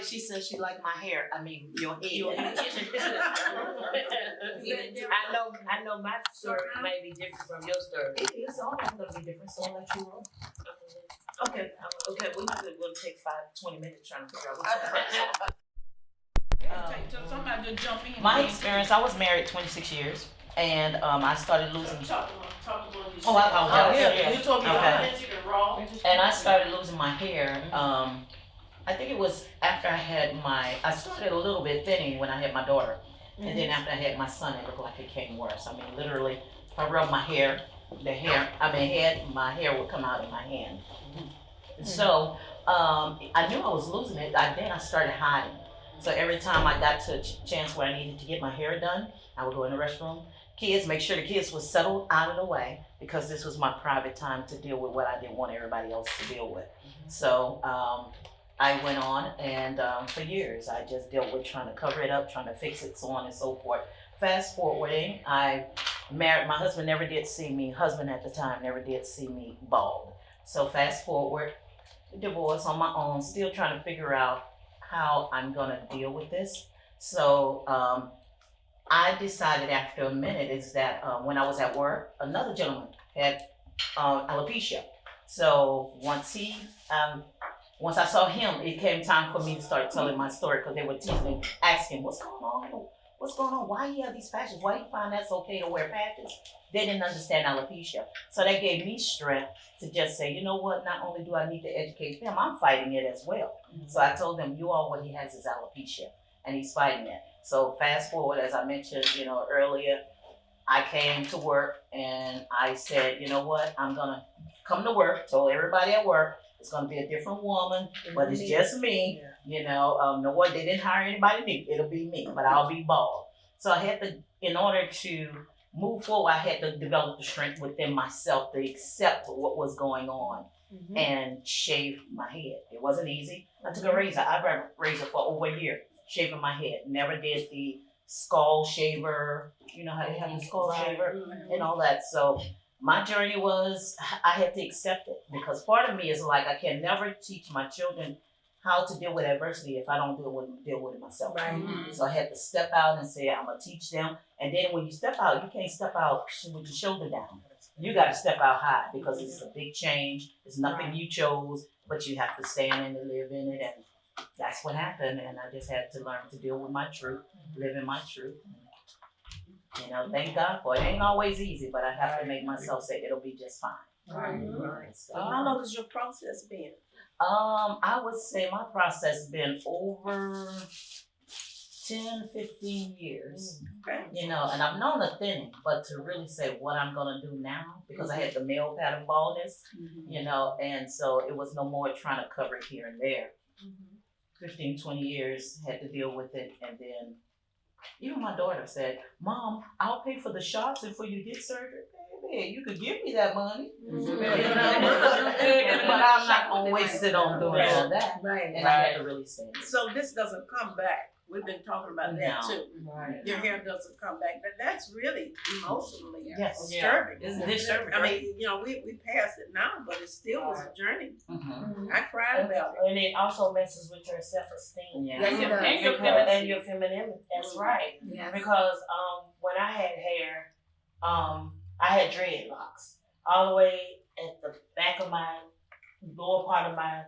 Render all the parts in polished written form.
She says she like my hair. I mean, your head. I know my story may be different from your story. It's all going to be different, so I'll let you roll. Okay, we'll take 20 minutes trying to figure out what's somebody just jump in. My experience, I was married 26 years, and I started losing. Oh, I apologize. Yeah. You told me and I started losing my hair. I think it was after I started a little bit thinning when I had my daughter. And then after I had my son, it looked like it came worse. I mean, literally, if I rubbed my hair, my hair would come out in my hand. So I knew I was losing it. Then I started hiding. So every time I got to a chance where I needed to get my hair done, I would go in the restroom. Make sure the kids were settled out of the way, because this was my private time to deal with what I didn't want everybody else to deal with. So I went on, and for years I just dealt with trying to cover it up, trying to fix it, so on and so forth. Fast forwarding, I married, my husband never did see me, husband at the time never did see me bald. So fast forward, divorce on my own, still trying to figure out how I'm gonna deal with this. So I decided after a minute is that when I was at work, another gentleman had alopecia. So once I saw him, it came time for me to start telling my story, because they were teasing me, asking, what's going on? What's going on? Why you have these patches? Why you find that's okay to wear patches? They didn't understand alopecia. So that gave me strength to just say, you know what, not only do I need to educate them, I'm fighting it as well. So I told them, what he has is alopecia, and he's fighting it. So fast forward, as I mentioned, earlier, I came to work and I said, you know what, I'm gonna come to work, told everybody at work, it's gonna be a different woman, but it's just me. No one, they didn't hire anybody new. It'll be me, but I'll be bald. So I had to, in order to move forward, I had to develop the strength within myself to accept what was going on and shave my head. It wasn't easy. I took a razor. I brought a razor for over a year, shaving my head. Never did the skull shaver. You know how they have the skull shaver and all that. So my journey was, I had to accept it, because part of me is like, I can never teach my children how to deal with adversity if I don't deal with it myself. Right. So I had to step out and say, I'm gonna teach them. And then when you step out, you can't step out with your shoulder down. You got to step out high, because it's a big change. It's nothing you chose, but you have to stand in it, live in it, and that's what happened. And I just had to learn to deal with my truth, live in my truth. Thank God for it. It ain't always easy, but I have to make myself say it'll be just fine. Right. So, how long has your process been? I would say my process has been over 10, 15 years. Okay. And I've known the thinning, but to really say what I'm gonna do now, because I had the male pattern baldness, and so it was no more trying to cover it here and there. 15, 20 years, had to deal with it, and then even my daughter said, Mom, I'll pay for the shots and for you to get surgery. Baby, you could give me that money. But I'm not going to waste it on doing all that. Right. And I had to really say it. So this doesn't come back. We've been talking about that too. Right. Your hair doesn't come back. But that's really emotionally disturbing. It's disturbing. I mean, we passed it now, but it still was a journey. I cried about it. And it also messes with your self-esteem. Yeah. And your femininity. That's right. Yes. Because when I had hair, I had dreadlocks all the way at the back of my lower part of my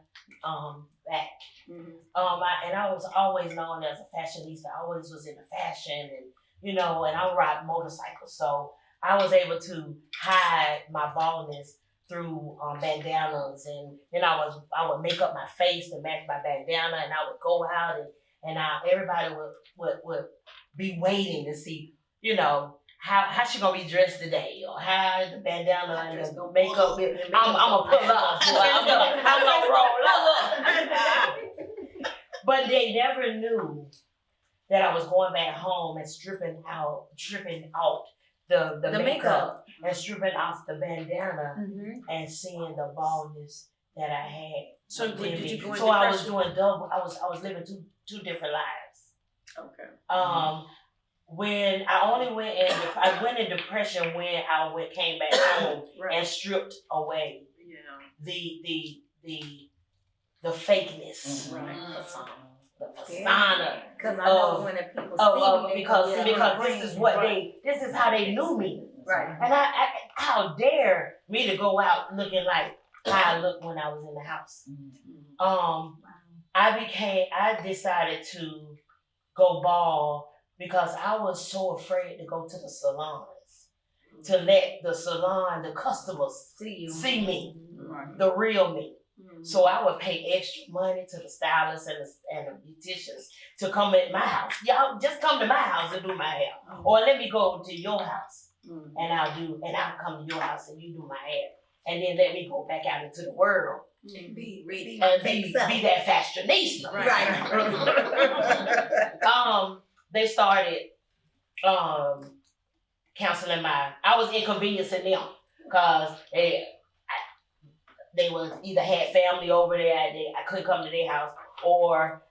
back. And I was always known as a fashionista. I always was into fashion, and and I ride motorcycles. So I was able to hide my baldness through bandanas, and then I would make up my face to match my bandana, and I would go out and everybody would be waiting to see, you know, how she gonna be dressed today, or how the bandana and the makeup. I'm gonna pull up. I'm gonna roll up. But they never knew that I was going back home and stripping out the makeup and stripping off the bandana and seeing the baldness that I had. So did you go into So I was doing double. I was living two different lives. Okay. When I went in depression when I came back home and stripped away the fakeness, the persona. Because I know when people see me, because this is how they knew me. Right. And how dare me to go out looking like how I looked when I was in the house. I decided to go bald because I was so afraid to go to the salons, to let the customers see me, the real me. So I would pay extra money to the stylists and the beauticians to come at my house. Y'all just come to my house and do my hair, or let me go to your house and I'll come to your house and you do my hair, and then let me go back out into the world and be that fashionista. Right. They started counseling I was inconveniencing them because they was either had family over there, I couldn't come to their house, or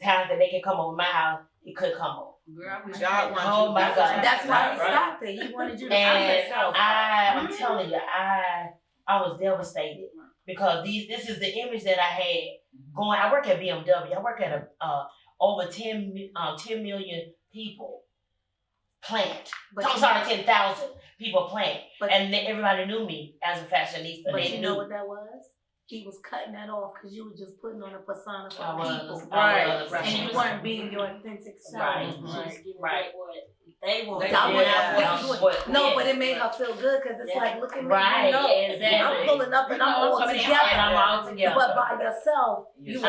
times that they could come over my house, he couldn't come over. Girl, I wish Oh my God. That's why he stopped it. He wanted you to find yourself. I'm telling you, I was devastated because this is the image that I had going. I work at BMW. I work at over 10 million people plant. 10,000 people plant. And everybody knew me as a fashionista. But you know what that was? He was cutting that off because you were just putting on a persona for people. Right. And you weren't being your authentic self. Right. They want. No, but it made her feel good because it's like, look at me. Exactly. I'm pulling up and I'm all together. And I'm all together. But by yourself, you were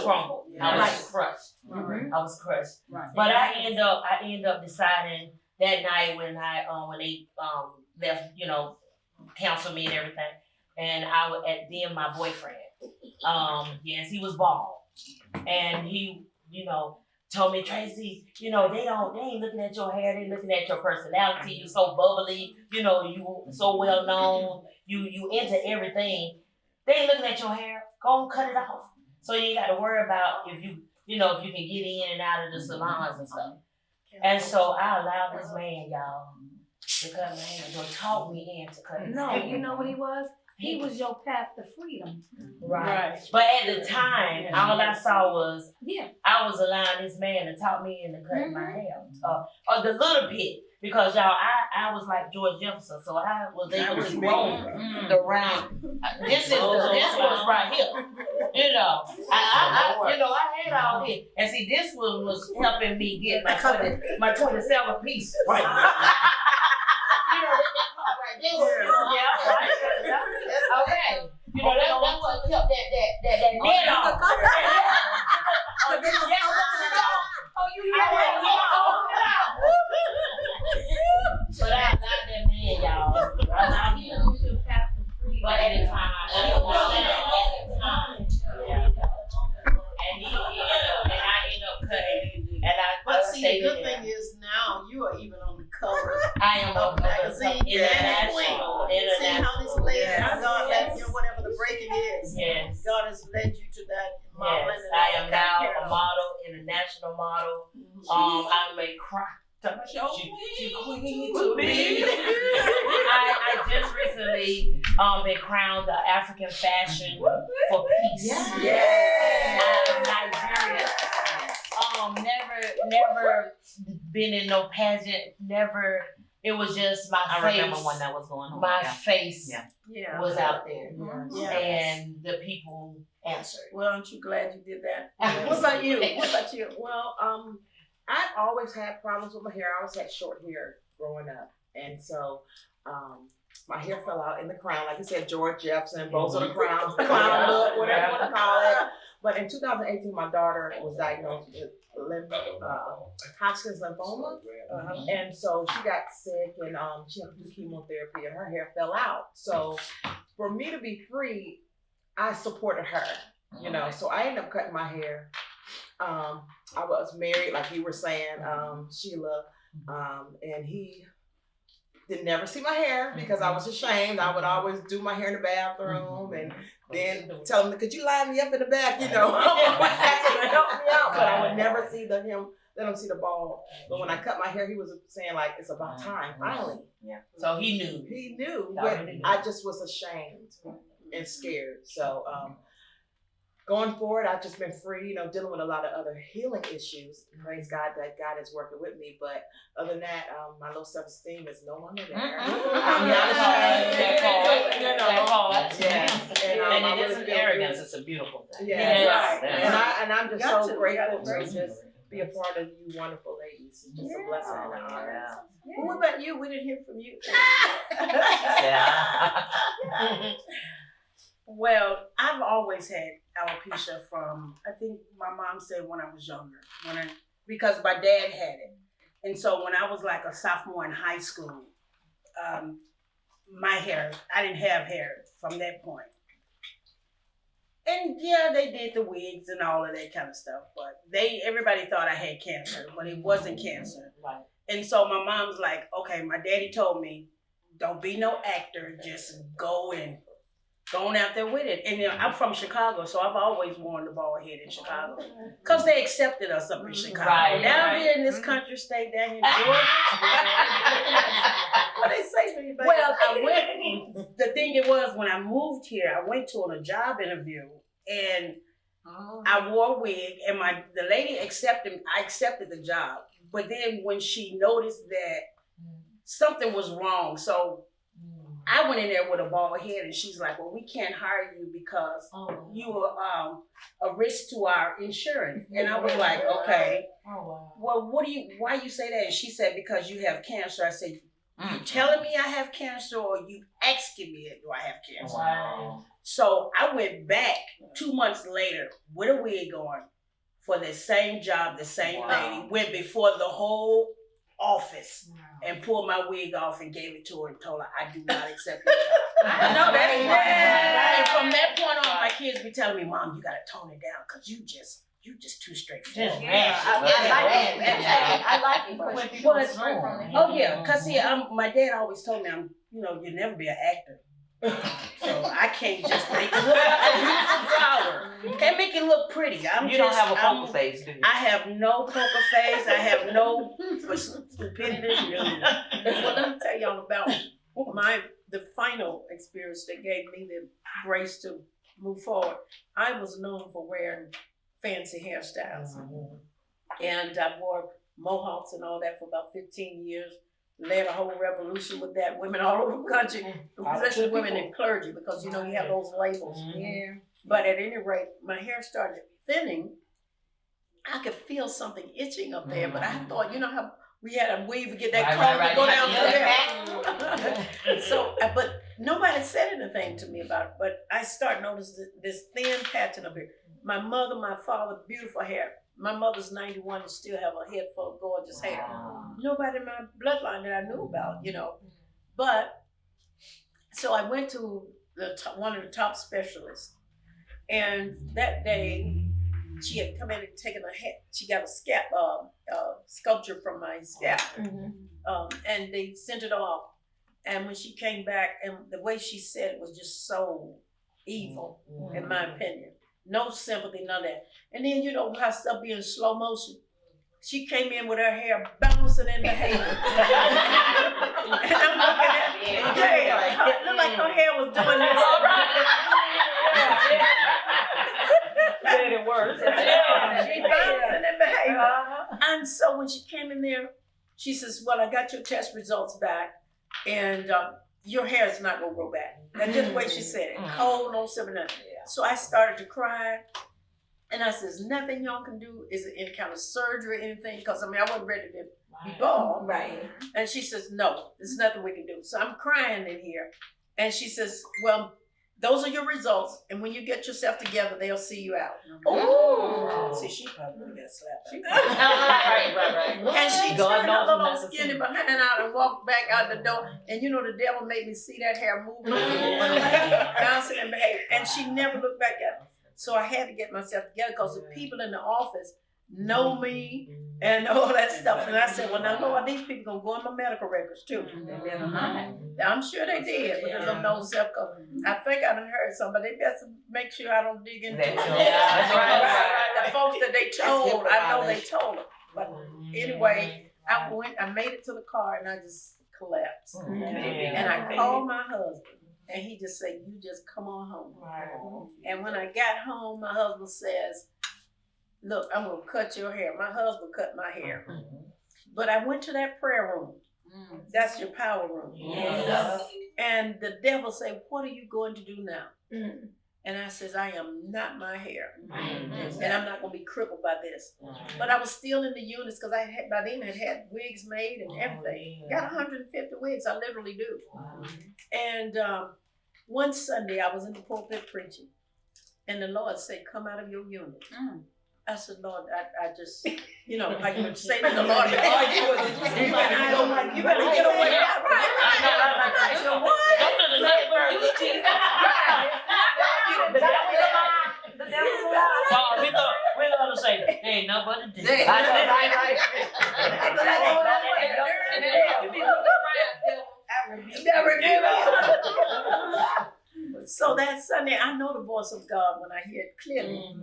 crumbled. I was crushed. I was crushed. But I end up deciding that night when they left, counseled me and everything, and then my boyfriend, yes, he was bald, and he, told me, Tracy, they ain't looking at your hair, they looking at your personality. You so bubbly, you so well known, you into everything. They ain't looking at your hair. Go and cut it off. So you ain't got to worry about if you can get in and out of the salons and stuff. And so I allowed this man, y'all, to cut my hair. He taught me into cutting. No, you know what he was? He was your path to freedom. Right. But at the time, all I saw was I was allowing this man to talk me into cutting my hair. Or the little bit. Because y'all, I was like George Jefferson, so I was able to grow the round. This was right here. I had all this, and see, this one was helping me get my 27 piece. Right. That part right there. Okay. That's what kept that net off. But I allowed that man, y'all. I allowed him. But at the time, and I ended up cutting. But see, the good thing is now you are even on the cover. I am on the magazine. International. See how this led God led you, whatever the breaking is. Yes. God has led you to that model. Yes, I am now a model, international model. I'm a she queen to me. I just recently been crowned the African fashion for peace. Out of Nigeria. Never been in no pageant. Never. It was just my face. I remember when that was going on. My face was out there, Yes. and the people answered. Well, aren't you glad you did that? What about you? Well, I've always had problems with my hair. I always had short hair growing up. And so my hair fell out in the crown, like you said, George Jefferson, bows on the crown look, whatever you want to call it. But in 2018, my daughter was diagnosed with Hodgkin's lymphoma. And so she got sick and she had to do chemotherapy and her hair fell out. So for me to be free, I supported her, you know. So I ended up cutting my hair. I was married, like you were saying, Sheila, and he did never see my hair because I was ashamed. I would always do my hair in the bathroom and then tell him, could you line me up in the back, you know, to help me out. But I would never see let him see the ball. But when I cut my hair, he was saying like, it's about time, finally. Yeah. So he knew. He knew, but I just was ashamed and scared. So going forward, I've just been free, you know, dealing with a lot of other healing issues. Praise God that God is working with me. But other than that, my low self-esteem is no longer there. I'm not ashamed. And it isn't arrogance, it's a beautiful thing. Yes. And I'm just so grateful to just be a part of you wonderful ladies. It's just a blessing and an honor. Well, what about you? We didn't hear from you. Well, I've always had alopecia from, I think my mom said when I was younger, because my dad had it. And so when I was like a sophomore in high school, my hair, I didn't have hair from that point. And yeah, they did the wigs and all of that kind of stuff, but everybody thought I had cancer, but it wasn't cancer. Right. And so my mom's like, okay, my daddy told me, don't be no actor, just go on out there with it. And you know, I'm from Chicago, so I've always worn the bald head in Chicago. Because they accepted us up in Chicago. Right, down here in this country state, down here in Georgia. What they say to me, baby? Well, the thing it was, when I moved here, I went to a job interview and I wore a wig and the lady I accepted the job. But then when she noticed that something was wrong, so I went in there with a bald head and she's like, well, we can't hire you because you are a risk to our insurance. And I was like, okay, well, why you say that? And she said, because you have cancer. I said, you telling me I have cancer or you asking me do I have cancer? Wow. So I went back 2 months later with a wig on for the same job, the same lady, went before the whole office and pulled my wig off and gave it to her and told her, I do not accept your job. I know that's right. And from that point on, my kids be telling me, Mom, you gotta tone it down because you just too straightforward. I like it. Oh yeah, cause see, my dad always told me, you'll never be an actor. So I can't just make it look like a beautiful flower. Can't make it look pretty. You don't have a poker face, do you? I have no poker face. I have no stupidity. Well, let me tell y'all about the final experience that gave me the grace to move forward. I was known for wearing fancy hairstyles. And I wore mohawks and all that for about 15 years. Led a whole revolution with that. Women all over the country, especially women in clergy, because you have those labels. Yeah. But at any rate, my hair started thinning. I could feel something itching up there, but I thought, how we had a weave to get that comb to go down through there. So, but nobody said anything to me about it. But I started noticing this thin patching up here. My mother, my father, beautiful hair. My mother's 91 and still have a head full of gorgeous hair. Nobody in my bloodline that I knew about, But, so I went to one of the top specialists. And that day, she had come in and taken a head. She got a scalp sculpture from my scalp. And they sent it off. And when she came back, and the way she said it was just so evil, in my opinion. No sympathy, none of that. And then, how stuff be in slow motion. She came in with her hair bouncing in the hair. And I'm looking at her hair. It looked like her hair was doing this. Made it worse. She bouncing in the hair. And so when she came in there, she says, well, I got your test results back. And your hair is not going to grow back. That's just the way she said it. Cold, no sympathy, nothing. So I started to cry. And I says, nothing y'all can do. Is it any kind of surgery or anything? Because I wasn't ready to be bald. Right. And she says, no, there's nothing we can do. So I'm crying in here. And she says, well, those are your results. And when you get yourself together, they'll see you out. Oh. See, she probably got slapped. Right. And she God turned her knows little not to skinny see. behind out and walked back out the door. And you know, the devil made me see that hair moving, bouncing and behaving. And she never looked back at me. So I had to get myself together because the people in the office know me and all that stuff. And I said, well, now, Lord, these people gonna go in my medical records too. I'm sure they did, but they don't know self. I think I done heard somebody. They best make sure I don't dig into it. That's right. The folks that they told, I know they told them. But anyway, I made it to the car and I just collapsed. And I called my husband. And he just said, you just come on home. And when I got home, my husband says, look, I'm going to cut your hair. My husband cut my hair. But I went to that prayer room. That's your power room. Yes. And the devil said, what are you going to do now? And I says, I am not my hair. And I'm not going to be crippled by this. But I was still in the units because I had, by then had wigs made and everything. Got 150 wigs, I literally do. And one Sunday I was in the pulpit preaching. And the Lord said, come out of your unit. I said, Lord, I just, you know, how you would say to the Lord, you better get away. Right. So what? We're gonna say, ain't nobody did. So that Sunday, I know the voice of God when I hear it clearly.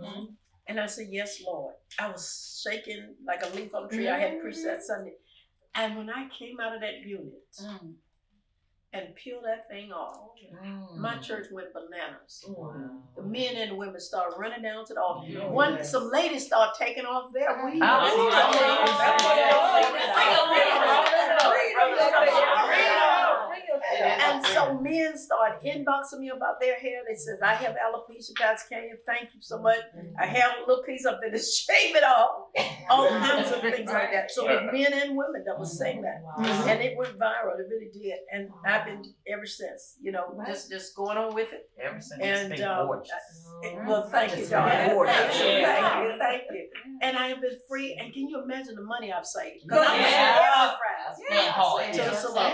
And I said, yes, Lord. I was shaking like a leaf on a tree. I had preached that Sunday. And when I came out of that unit and peeled that thing off, my church went bananas. The men and the women started running down to the altar. Some ladies started taking off their weeds. And so men started inboxing me about their hair. They said, I have alopecia, Tanda Canion. Thank you so much. I have a little piece up there to shave it off. All kinds of things like that. So it was men and women that was saying that. And it went viral. It really did. And I've been ever since, you know, just going on with it. Ever since And it's been gorgeous. well, thank you, darling. Gorgeous. Thank you. And I have been free. And can you imagine the money I've saved? Yeah. To the salon.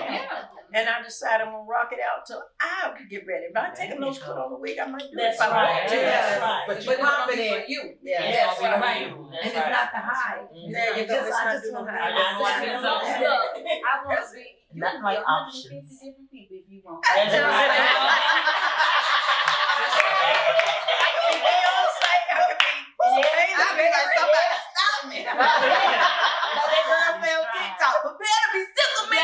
And I decided I'm gonna rock it out till I get ready. If I take a little put on a wig, I might do it if I want to. That's right. But you're confident in you. Yes, right. And it's not the high. There you go. Just, It's I not just doing want to high. I want to be so I want to be. You Not can like be 150 options. different people if you want. That's right. I bet somebody stop me. That girl fell TikTok, but better be sick of me.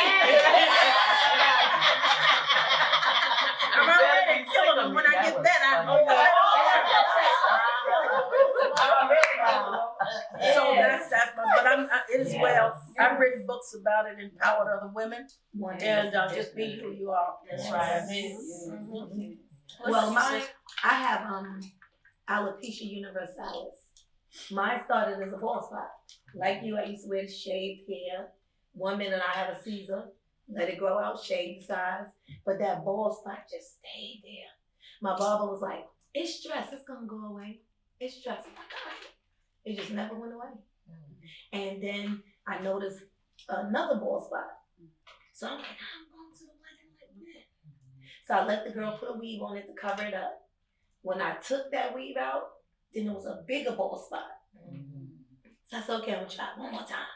I'm already killing them. When I get that, I know that. So that's my, but it is well. I've written books about it, empowered other women, and just be who you are. That's right. Well, I have alopecia universalis. Mine started as a bald spot. Like you, I used to wear shaved hair. 1 minute I have a Caesar, let it grow out, shave the sides, but that bald spot just stayed there. My barber was like, it's stress, it's gonna go away. It's stress. Oh my God. It just never went away. And then I noticed another bald spot. So I'm like, I'm going to the wedding like that. So I let the girl put a weave on it to cover it up. When I took that weave out, then there was a bigger bald spot. So I said, okay, I'm gonna try it one more time.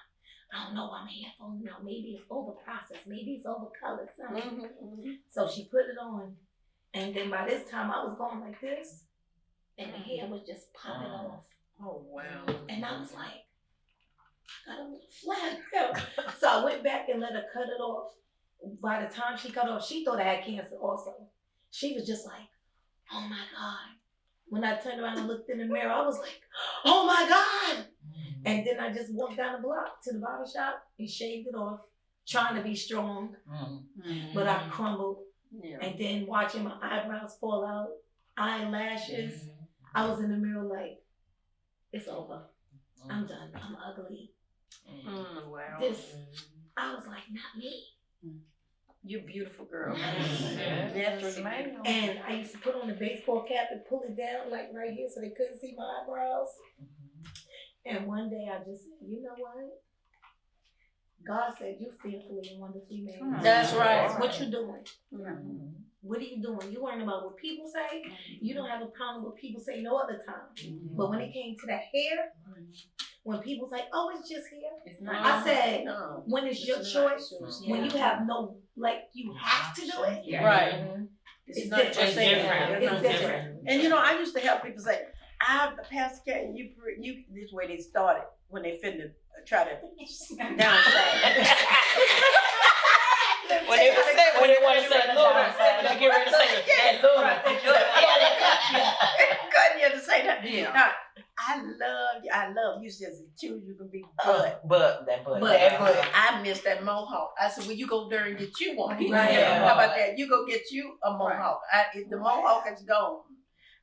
I don't know why my hair falling out. Maybe it's over processed. Maybe it's over colored. Something. So she put it on. And then by this time I was going like this. And the hair was just popping off. Oh wow. And I was like, I got a little flat. So I went back and let her cut it off. By the time she cut off, she thought I had cancer also. She was just like, oh my God. When I turned around and looked in the mirror, I was like, oh my God. And then I just walked down the block to the barber shop and shaved it off, trying to be strong, but I crumbled. And then watching my eyebrows fall out, eyelashes, I was in the mirror like, it's over. I'm done. I'm ugly. Wow. This, I was like, not me. You're beautiful, girl. That's right. And I used to put on the baseball cap and pull it down like right here so they couldn't see my eyebrows. And one day I just said, you know what? God said you fearfully and wonderfully made. That's right. What you doing? What are you doing? You worrying about what people say? You don't have a problem with people say no other time. But when it came to that hair, when people say, oh, it's just hair. It's not. I said, No. when it's your choice, when you have no, like, you have to do it. Right. It's not different. just saying. It's different. And I used to help people say, Pastor Cat, you this way they started when they finna try to downsize. When they want to say Lord, they get ready to say that Lord. Couldn't you to say that? Yeah. No, I love you. Says choose you can be but. But I miss that mohawk. I said, well, you go there and get you one. Right. How about that? You go get you a mohawk. If the mohawk is gone,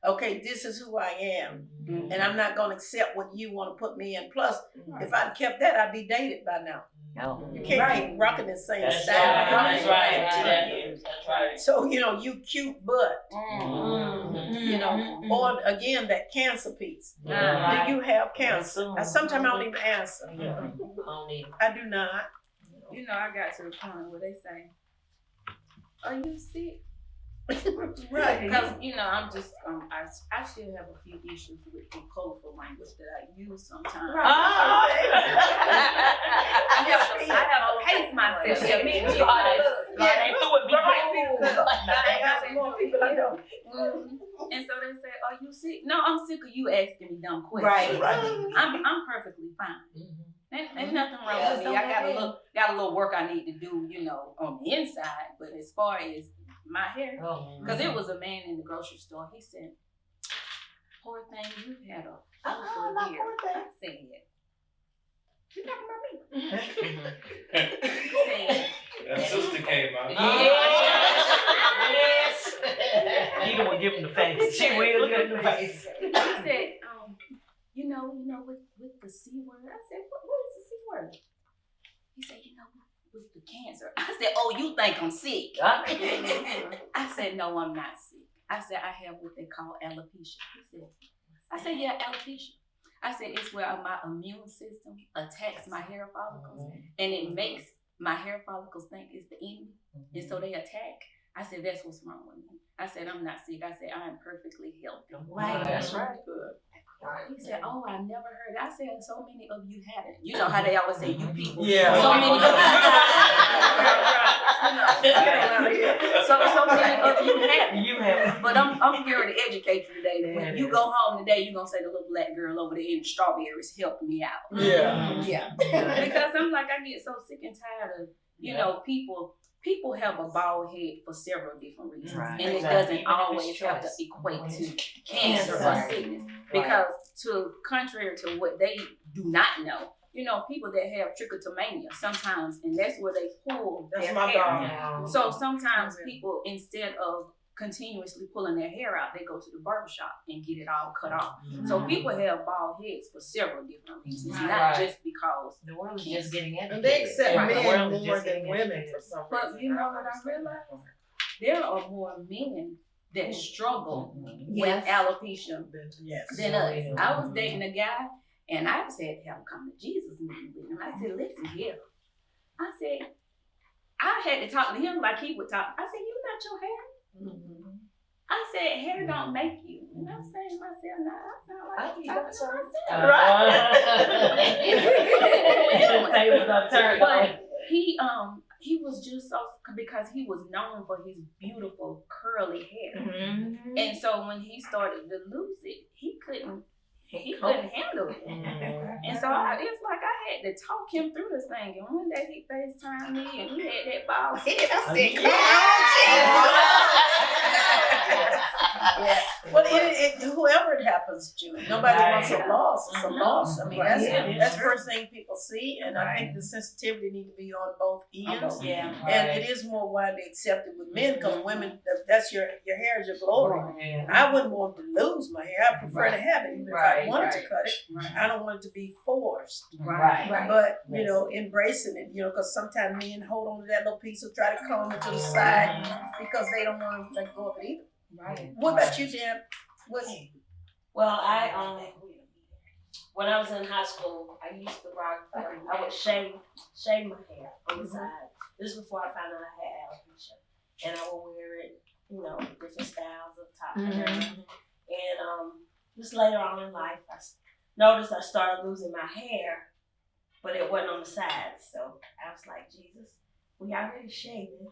okay, this is who I am. And I'm not going to accept what you want to put me in. Plus, if I'd kept that, I'd be dated by now. You can't keep rocking the same style. That's right. So, you cute but, or again, that cancer piece. Do you have cancer? Sometimes I don't even answer. I do not. I got to the point where they say, are you sick? Right. Because, I'm just, I still have a few issues with the colorful language that I use sometimes. I have to pace myself. God ain't through with And so they say, are you sick? No, I'm sick of you asking me dumb questions. Right. I'm perfectly fine. Ain't nothing wrong with me. I got a little work I need to do, on the inside. But as far as my hair, because it was a man in the grocery store. He said, "Poor thing, you've had a awful year." I said, "You talking about me?" He said, That sister came out. Yes. He don't give him the face. She will give him the face. He said, with the C word. I said, what is the C word? He said, with the cancer. I said, oh, you think I'm sick? I said, no, I'm not sick. I said, I have what they call alopecia. I said, yeah, alopecia. I said, it's where my immune system attacks my hair follicles, and it makes my hair follicles think it's the enemy, and so they attack. I said, that's what's wrong with me. I said, I'm not sick. I said, I am perfectly healthy. Right. That's right. Good. He said, oh, I never heard it. I said, so many of you haven't. You know how they always say, you people. Yeah. So many of you so many of you haven't. You have. But I'm here to educate you today. When you go home today, you're going to say the little black girl over there in the strawberries helped me out. Yeah. Because I'm like, I get so sick and tired of, people have a bald head for several different reasons. Right. And it Exactly. doesn't always have to equate to cancer or sickness. Because contrary to what they do not know, people that have trichotillomania sometimes, and that's where they pull That's their my hair. dog. So sometimes people, instead of continuously pulling their hair out, they go to the barbershop and get it all cut off. So people have bald heads for several different reasons, not just because The world is just getting educated. And they accept The men world is more just than getting women educated. for some reason. But you know what I realized? There are more men that struggle with alopecia Yes. than us. I was dating a guy, and I just had to have a come to Jesus meeting with him. I said, listen here. I said, I had to talk to him like he would talk. I said, you not your hair? I said, hair don't make you. And I'm saying to myself, nah, I sound like I'm talking to myself. But he was just so, because he was known for his beautiful curly hair. And so when he started to lose it, he couldn't handle it. And so it's like I had to talk him through this thing. And one day he FaceTimed me and he had that ball head. I said, Well, whoever it happens to, nobody wants a loss. It's a loss. I mean, that's the first thing people see, and I think the sensitivity need to be on both ends. Yeah. And it is more widely accepted with men because women, that's your hair is your glory. I wouldn't want to lose my hair. I prefer to have it, even if I wanted to cut it. I don't want it to be forced. But you know, embracing it, you know, because sometimes men hold on to that little piece or try to comb it to the side because they don't want to let go of it either. What about you, Jan? Well, when I was in high school, I used to rock. I would shave my hair on the side. This was before I found out I had alopecia, and I would wear it, you know, different styles of top and everything. And just later on in life, I noticed I started losing my hair, but it wasn't on the sides. So I was like, Jesus, we already shaving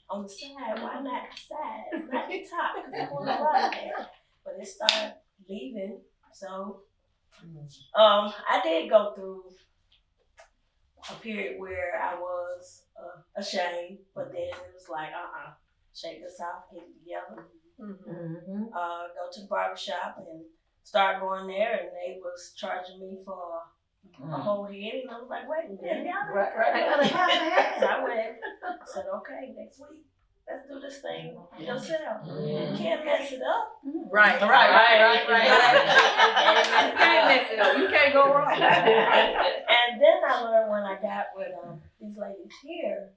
on the side. Why not the sides, not the top? Because I want a lot of hair. But it started leaving. So I did go through a period where I was ashamed, but then it was like, shake this off, get it together. Go to the barbershop and start going there, and they was charging me for a whole head, and I was like, wait a minute, y'all I gotta have a head. So I went, said, okay, next week, let's do this thing yourself. You can't mess it up. Right. You can't mess it up. You can't go wrong. And then I learned when I got with these ladies here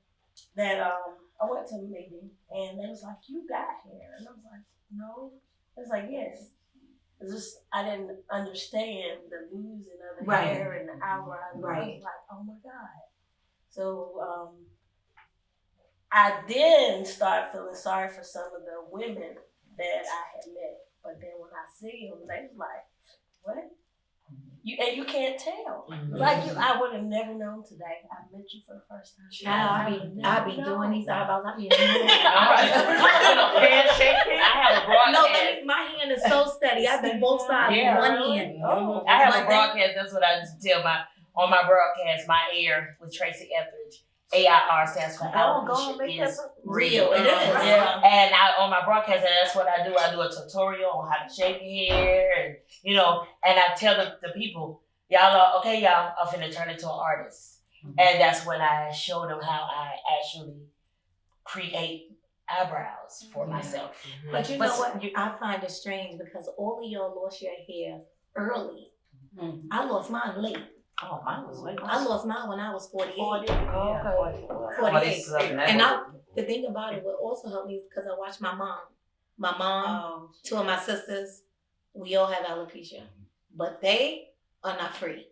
that I went to a meeting and they was like, you got hair. And I was like, no. It was like, yes. It's just, I didn't understand the losing of the hair and the eyebrows. I was like, oh my God. So I then started feeling sorry for some of the women that I had met. But then when I see them, they was like, what? You can't tell. Like I would have never known today. I met you for the first time. I be doing these eyeballs. I be Handshaking. I have a broadcast. No, my hand is so steady. I do both sides with one hand. I have a broadcast. That's what I tell on my broadcast. My ear with Tracy Etheridge. AIR stands for alopecia is real. It is. And on my broadcast, and that's what I do. I do a tutorial on how to shave your hair, and you know, and I tell the people, y'all are okay. Y'all are finna turn into an artist, and that's when I show them how I actually create eyebrows for myself. But you know what? I find it strange because all of y'all lost your hair early. I lost mine late. Oh, mine was late. I lost mine when I was 48. 48. And the thing about it, what also helped me is because I watched my mom. My mom, two of my sisters, we all have alopecia. But they are not free.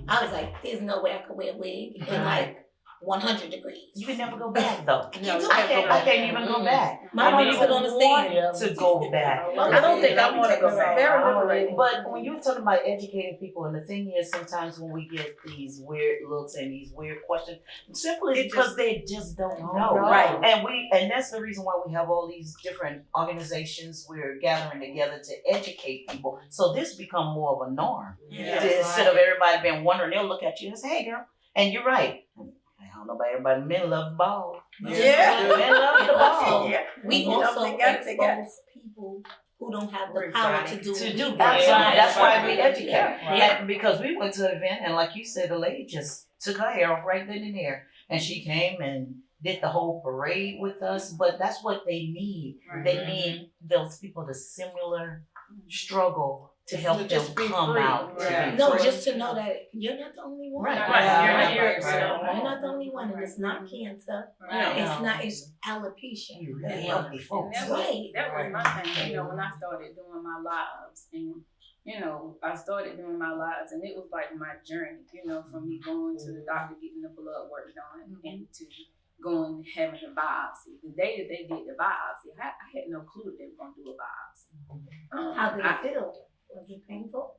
I was like, there's no way I could wear a wig in like 100 degrees. You can never go back though. I can't even go back. My mom said on the stand to go back. I don't think I want to go back. Very liberating. But when you're talking about educating people, and the thing is, sometimes when we get these weird looks and these weird questions, simply because they just don't know. Right. And that's the reason why we have all these different organizations. We're gathering together to educate people. So this become more of a norm. Instead of everybody being wondering, they'll look at you and say, hey girl, and you're right. I don't know about everybody, men love ball. Men love the ball. We also expose people who don't have the power to do that. That's why we educate. And because we went to an event, and like you said, the lady just took her hair off right then and there. And she came and did the whole parade with us. But that's what they need. They need those people to similar struggle to help them come out. No, just to know that you're not the only one. Right. You're not the only one, and it's not cancer. It's not. It's alopecia. You really healthy folks. That was my thing. You know, when I started doing my lives, and you know, I started doing my lives, and it was like my journey. You know, from me going to the doctor getting the blood work done, and to going having a biopsy. The day that they did the biopsy, I had no clue that they were going to do a biopsy. How did it feel? Was it painful?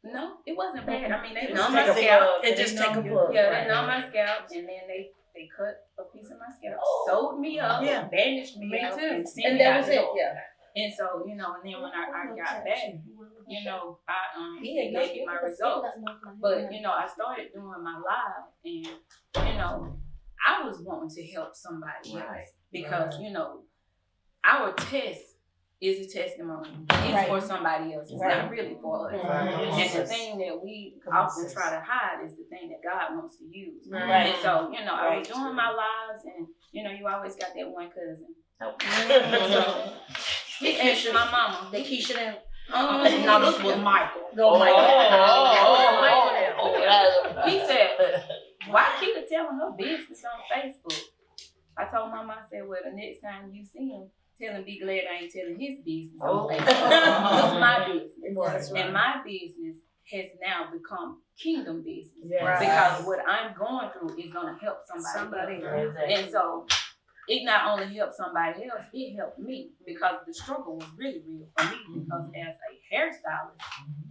No, it wasn't bad. I mean, they numb my scalp. They just take a plug. Yeah, they numb my scalp, and then they cut a piece of my scalp, sewed me up, bandaged me up, and sent me out the door. And so, you know, and then when I got back, you know, they gave me my results. But, you know, I started doing my live, and, you know, I was wanting to help somebody else because, you know, our tests is a testimony. It's for somebody else. It's not really for us. And the thing that we often try to hide is the thing that God wants to use. And so, you know, I was doing my lives, and you know, you always got that one cousin. So he asked my mama. The Keisha them. No, this was Michael. He said, why Keita telling her business on Facebook? I told Mama, I said, well, the next time you see him, tell him be glad I ain't telling his business on Facebook. It's my business. And my business has now become kingdom business. Because what I'm going through is going to help somebody else. And so it not only helped somebody else, it helped me, because the struggle was really real for me, because as a hairstylist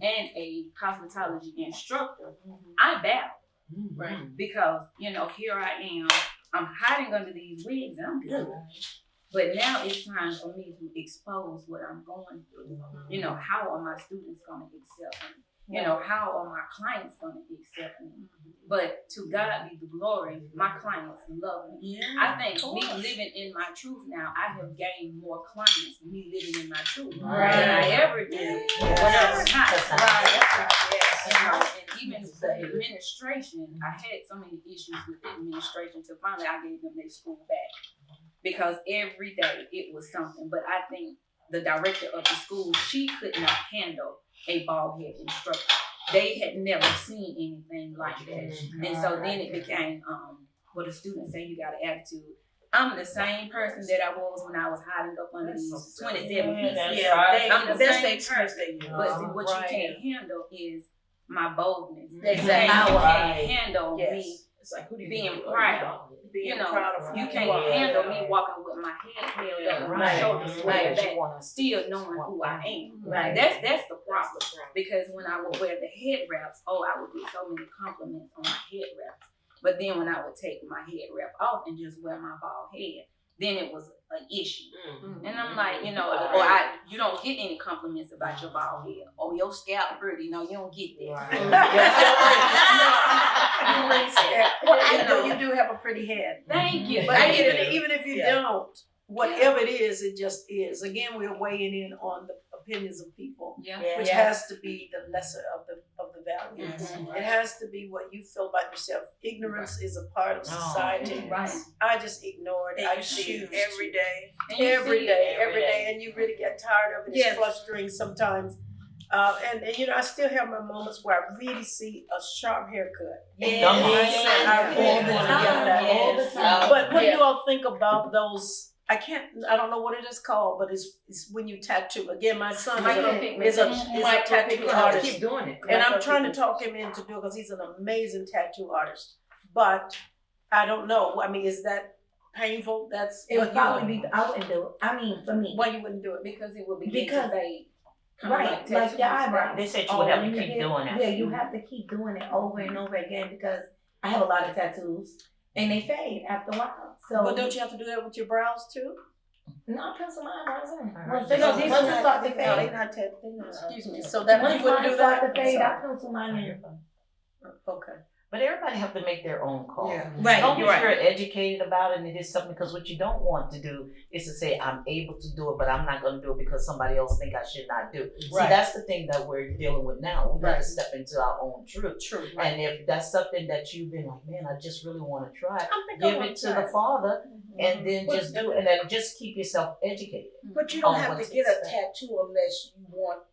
and a cosmetology instructor, I battled. Because, you know, here I am, I'm hiding under these wigs and I'm good. But now it's time for me to expose what I'm going through. You know, how are my students going to accept me? You know, how are my clients going to accept me? But to God be the glory, my clients love me. I think me living in my truth now, I have gained more clients than me living in my truth than I ever did when I was not. You know, and even the administration, I had so many issues with the administration till finally I gave them their school back. Because every day it was something. But I think the director of the school, she could not handle a bald head instructor. They had never seen anything like that. And so then it became, what the students say, you got an attitude. I'm the same person that I was when I was hiding up under these 27 pieces. I'm the same person. But see, what you can't handle is my boldness. You can't handle me being proud. You know, you can't handle me walking with my head held up, my shoulders squared back, still knowing who I am. That's the problem. Because when I would wear the head wraps, I would get so many compliments on my head wraps. But then when I would take my head wrap off and just wear my bald head, then it was an issue. And I'm like, you know, you don't get any compliments about your bald head. Oh, your scalp pretty. No, you don't get that. Well, I know you do have a pretty head. Thank you. But even if you don't, whatever it is, it just is. Again, we're weighing in on the opinions of people, which has to be the lesser of the values. It has to be what you feel about yourself. Ignorance is a part of society. I just ignore it. I choose every day, and you really get tired of it. It's frustrating sometimes. And you know, I still have my moments where I really see a sharp haircut. All the time. But what do you all think about those? I don't know what it is called, but it's when you tattoo. Again, my son is a tattoo artist. Keep doing it. And I'm trying to talk him into doing it because he's an amazing tattoo artist. But I don't know. I mean, is that painful? It would probably be. I wouldn't do it. I mean, for me. Why you wouldn't do it? Because it would be to fade. Like your eyebrows. They said you would have to keep doing it. Yeah, you have to keep doing it over and over again because I have a lot of tattoos and they fade after a while. So, but don't you have to do that with your brows too? No, I pencil my eyebrows in. Once they start to fade. Excuse me. So that once mine start to fade, I pencil mine in. Okay. But everybody have to make their own call. Right. As long as you're educated about it and it is something, because what you don't want to do is to say, I'm able to do it, but I'm not going to do it because somebody else think I should not do it. See, that's the thing that we're dealing with now. We got to step into our own truth. And if that's something that you've been like, man, I just really want to try, give it to the Father and then just do it. And then just keep yourself educated. But you don't have to get a tattoo unless you want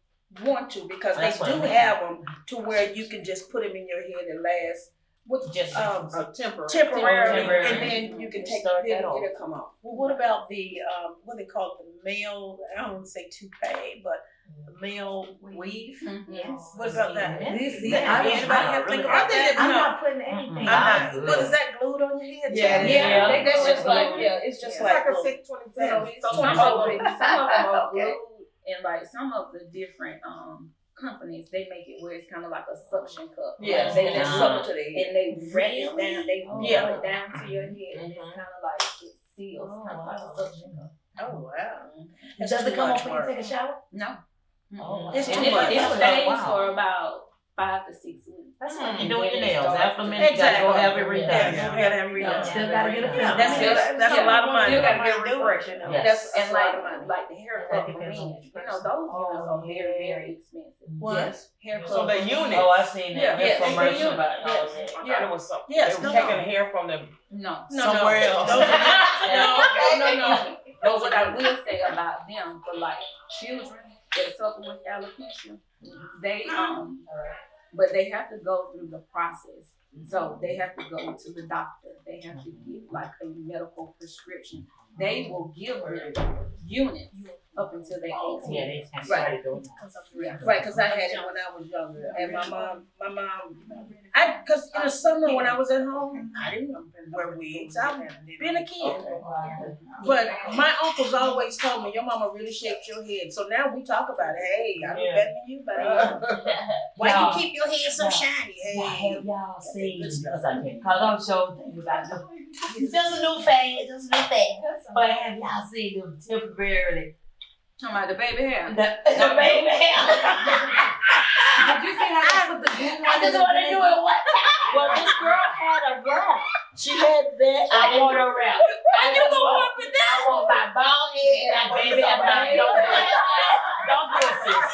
to, because they do have them to where you can just put them in your head and last with just temporarily, and then you can take it and it'll come off. Well, what about the what they call the male? I don't want to say toupee, but the male weave. Yes. What about that? Anybody have to think about that? I'm not putting anything. What is that glued on your head? Yeah. That's just like it's just like a 627. So some of them are glued, and like some of the different companies, they make it where it's kind of like a suction cup. Yeah, they suck to the head. and they wrap it down. They roll it down to your head, and it's kind of like it seals, kind of like a suction cup. Oh wow! Does it come off when you take a shower? No. Oh, It stays for about 5 to 6 weeks. That's like you doing your nails. After a minute, you gotta go have it redone. Yeah, you gotta have it redone. Still gotta get a feel. That's a lot of money. Still gotta get a refresh. Yes. That's and a lot of money. like the hair club for men, you know, those units are very, very expensive. Yes. Hair So club. the units. Oh, I seen that. Yeah, The commercial yeah, about all Yes. that. Yeah, it was something. Yes, They were no, taking no. hair from them No. somewhere else. No. But what I will say about them, for like children that suffer with alopecia, they but they have to go through the process. So they have to go to the doctor. They have to get like a medical prescription. They will give them units up until they 18. Yeah, they can't Right. start doing that. Right, because I had it when I was younger, and my mom, because in the summer when I was at home, I didn't wear wigs. I've been a kid, but my uncles always told me, "Your mama really shaped your head." So now we talk about it. Hey, I'm better than you, buddy. Why you keep your head so shiny? Hey, Have y'all seen? Because I can't. Cause I'm sure thinking about them. It's just a new phase, But have y'all seen them temporarily? Talking about the baby hair. The baby hair. Did you see how I put the glue I just want to do it one time. Well, this girl had a wrap. She had that. I want a wrap. I just want with that. I want my bald head. I baby hair. Don't do it, sis.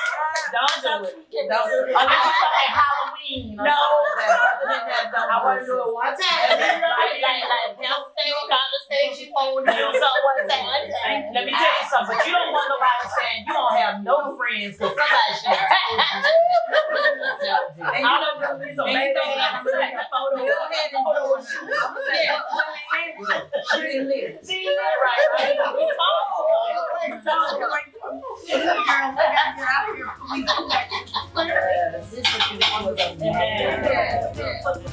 Don't do it. Don't do it. Like Halloween. No. Other than that, I want to do it one time. Like devastation, conversation, phone deal, something one time. Let me tell you something. But you don't want nobody saying you don't have no friends because somebody should have told you. I don't know if it's a baby hair. I'm like a photo. Go ahead and photo shoot. She didn't live. See, right. We told. Girl, we gotta get out of here. This is what you want to do.